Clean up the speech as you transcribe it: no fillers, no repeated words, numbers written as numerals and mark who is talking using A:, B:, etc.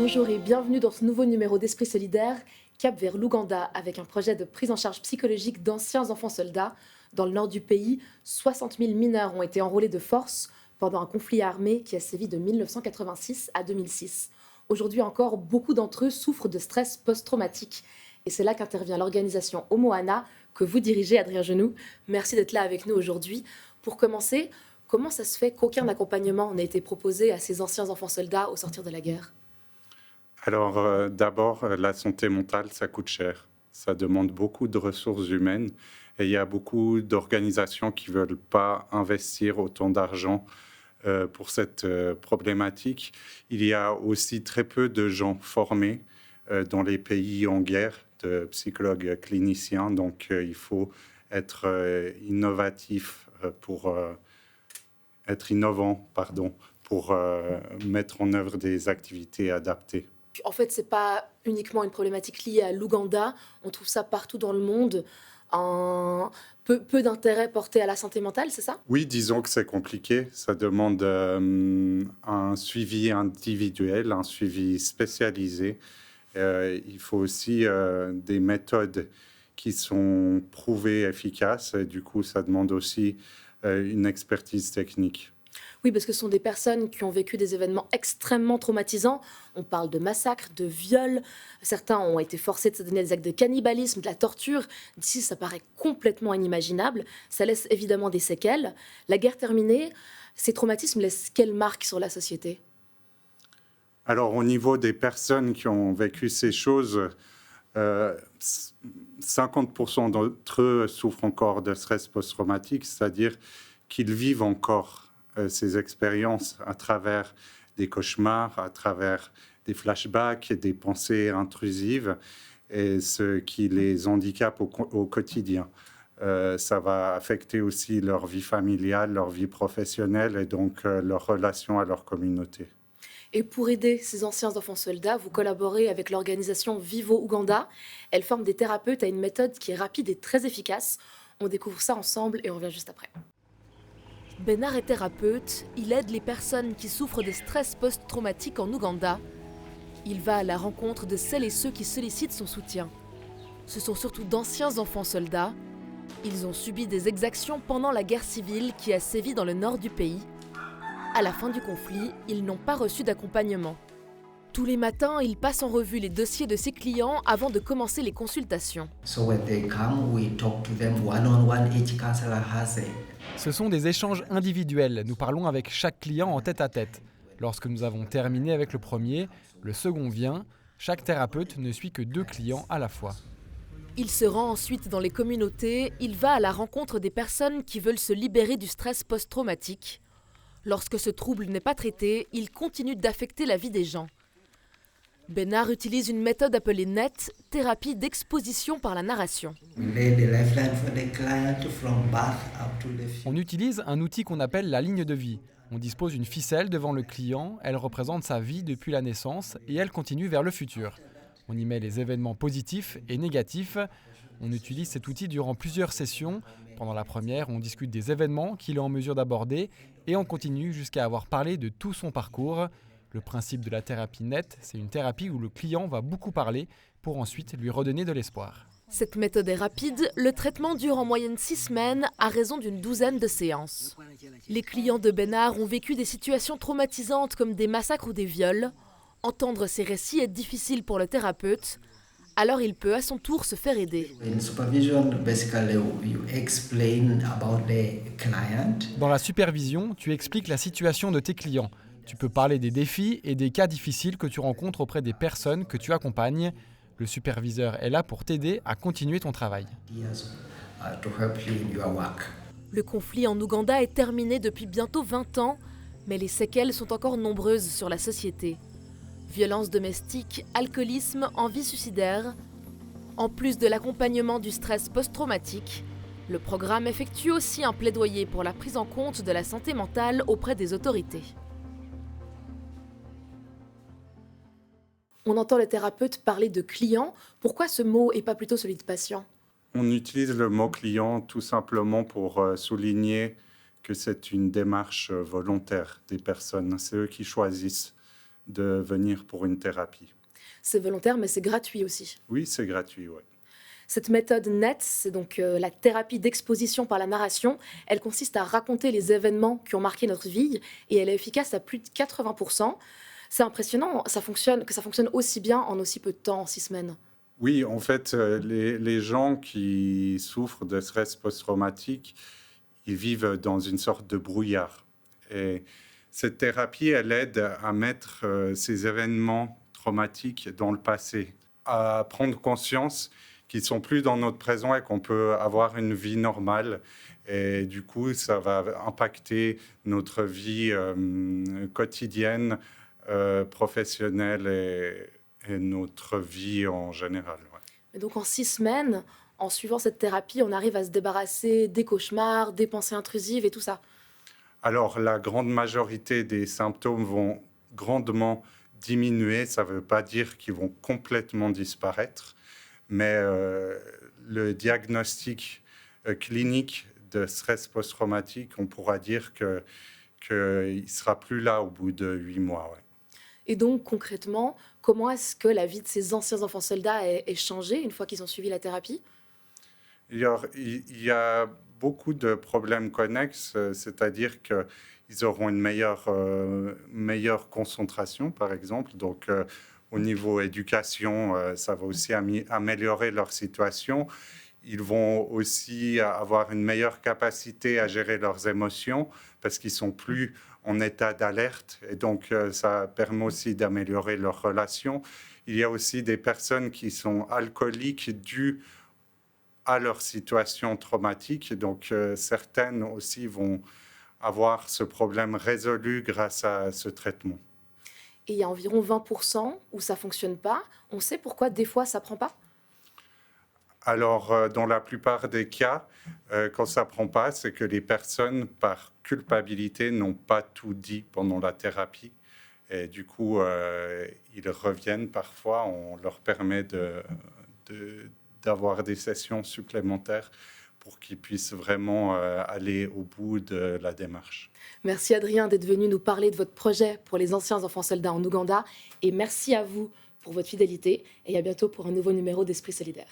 A: Bonjour et bienvenue dans ce nouveau numéro d'Esprit solidaire, cap vers l'Ouganda, avec un projet de prise en charge psychologique d'anciens enfants soldats. Dans le nord du pays, 60 000 mineurs ont été enrôlés de force pendant un conflit armé qui a sévi de 1986 à 2006. Aujourd'hui encore, beaucoup d'entre eux souffrent de stress post-traumatique. Et c'est là qu'intervient l'organisation Omoana, que vous dirigez, Adrien Genoux. Merci d'être là avec nous aujourd'hui. Pour commencer, comment ça se fait qu'aucun accompagnement n'a été proposé à ces anciens enfants soldats au sortir de la guerre ?
B: Alors, d'abord, la santé mentale, ça coûte cher. Ça demande beaucoup de ressources humaines et il y a beaucoup d'organisations qui ne veulent pas investir autant d'argent pour cette problématique. Il y a aussi très peu de gens formés dans les pays en guerre, de psychologues cliniciens. Donc, il faut être innovatif pour être innovant, pour mettre en œuvre des activités adaptées.
A: En fait, ce n'est pas uniquement une problématique liée à l'Ouganda. On trouve ça partout dans le monde. Peu d'intérêt porté à la santé mentale, c'est ça ?
B: Oui, disons que c'est compliqué. Ça demande un suivi individuel, un suivi spécialisé. Il faut aussi des méthodes qui sont prouvées efficaces. Et du coup, ça demande aussi une expertise technique.
A: Oui, parce que ce sont des personnes qui ont vécu des événements extrêmement traumatisants. On parle de massacres, de viols. Certains ont été forcés de se donner des actes de cannibalisme, de la torture. D'ici, ça paraît complètement inimaginable. Ça laisse évidemment des séquelles. La guerre terminée, ces traumatismes laissent quelle marque sur la société ?
B: Alors, au niveau des personnes qui ont vécu ces choses, 50% d'entre eux souffrent encore de stress post-traumatique, c'est-à-dire qu'ils vivent encore ces expériences à travers des cauchemars, à travers des flashbacks et des pensées intrusives, et ce qui les handicape au quotidien. Ça va affecter aussi leur vie familiale, leur vie professionnelle et donc leur relation à leur communauté.
A: Et pour aider ces anciens enfants soldats, vous collaborez avec l'organisation Vivo Ouganda. Elle forme des thérapeutes à une méthode qui est rapide et très efficace. On découvre ça ensemble et on revient juste après. Benar est thérapeute, il aide les personnes qui souffrent de stress post-traumatique en Ouganda. Il va à la rencontre de celles et ceux qui sollicitent son soutien. Ce sont surtout d'anciens enfants soldats. Ils ont subi des exactions pendant la guerre civile qui a sévi dans le nord du pays. À la fin du conflit, ils n'ont pas reçu d'accompagnement. Tous les matins, il passe en revue les dossiers de ses clients avant de commencer les consultations.
C: Ce sont des échanges individuels. Nous parlons avec chaque client en tête-à-tête. Lorsque nous avons terminé avec le premier, le second vient. Chaque thérapeute ne suit que 2 clients à la fois.
A: Il se rend ensuite dans les communautés. Il va à la rencontre des personnes qui veulent se libérer du stress post-traumatique. Lorsque ce trouble n'est pas traité, il continue d'affecter la vie des gens. Benar utilise une méthode appelée NET, thérapie d'exposition par la narration.
C: On utilise un outil qu'on appelle la ligne de vie. On dispose d'une ficelle devant le client, elle représente sa vie depuis la naissance et elle continue vers le futur. On y met les événements positifs et négatifs. On utilise cet outil durant plusieurs sessions. Pendant la première, on discute des événements qu'il est en mesure d'aborder et on continue jusqu'à avoir parlé de tout son parcours. Le principe de la thérapie NET, c'est une thérapie où le client va beaucoup parler pour ensuite lui redonner de l'espoir.
A: Cette méthode est rapide, le traitement dure en moyenne 6 semaines à raison d'une douzaine de séances. Les clients de Benar ont vécu des situations traumatisantes comme des massacres ou des viols. Entendre ces récits est difficile pour le thérapeute, alors il peut à son tour se faire aider.
C: Dans la supervision, tu expliques la situation de tes clients. Tu peux parler des défis et des cas difficiles que tu rencontres auprès des personnes que tu accompagnes. Le superviseur est là pour t'aider à continuer ton travail.
A: Le conflit en Ouganda est terminé depuis bientôt 20 ans, mais les séquelles sont encore nombreuses sur la société. Violences domestiques, alcoolisme, envie suicidaire. En plus de l'accompagnement du stress post-traumatique, le programme effectue aussi un plaidoyer pour la prise en compte de la santé mentale auprès des autorités. On entend le thérapeute parler de client. Pourquoi ce mot et pas plutôt celui de patient ?
B: On utilise le mot client tout simplement pour souligner que c'est une démarche volontaire des personnes. C'est eux qui choisissent de venir pour une thérapie.
A: C'est volontaire, mais c'est gratuit aussi.
B: Oui, c'est gratuit, oui.
A: Cette méthode NET, c'est donc la thérapie d'exposition par la narration. Elle consiste à raconter les événements qui ont marqué notre vie et elle est efficace à plus de 80%. C'est impressionnant que ça fonctionne aussi bien en aussi peu de temps, en 6 semaines.
B: Oui, en fait, les gens qui souffrent de stress post-traumatique, ils vivent dans une sorte de brouillard. Et cette thérapie, elle aide à mettre ces événements traumatiques dans le passé, à prendre conscience qu'ils ne sont plus dans notre présent et qu'on peut avoir une vie normale. Et du coup, ça va impacter notre vie quotidienne, professionnelle et notre vie en général. Ouais.
A: Et donc en 6 semaines, en suivant cette thérapie, on arrive à se débarrasser des cauchemars, des pensées intrusives et tout ça.
B: Alors, la grande majorité des symptômes vont grandement diminuer. Ça ne veut pas dire qu'ils vont complètement disparaître, mais le diagnostic clinique de stress post-traumatique, on pourra dire qu'il ne sera plus là au bout de 8 mois. Ouais.
A: Et donc concrètement, comment est-ce que la vie de ces anciens enfants soldats est changée une fois qu'ils ont suivi la thérapie ?
B: Il y a beaucoup de problèmes connexes, c'est-à-dire qu'ils auront une meilleure concentration, par exemple. Donc, au niveau éducation, ça va aussi améliorer leur situation. Ils vont aussi avoir une meilleure capacité à gérer leurs émotions parce qu'ils sont plus en état d'alerte. Et donc, ça permet aussi d'améliorer leurs relations. Il y a aussi des personnes qui sont alcooliques dues à leur situation traumatique. Donc, certaines aussi vont avoir ce problème résolu grâce à ce traitement.
A: Et il y a environ 20% où ça ne fonctionne pas. On sait pourquoi des fois ça ne prend pas ?
B: Alors, dans la plupart des cas, quand ça ne prend pas, c'est que les personnes, par culpabilité, n'ont pas tout dit pendant la thérapie. Et du coup, ils reviennent parfois. On leur permet d'avoir des sessions supplémentaires pour qu'ils puissent vraiment aller au bout de la démarche.
A: Merci Adrien d'être venu nous parler de votre projet pour les anciens enfants soldats en Ouganda. Et merci à vous pour votre fidélité. Et à bientôt pour un nouveau numéro d'Esprit solidaire.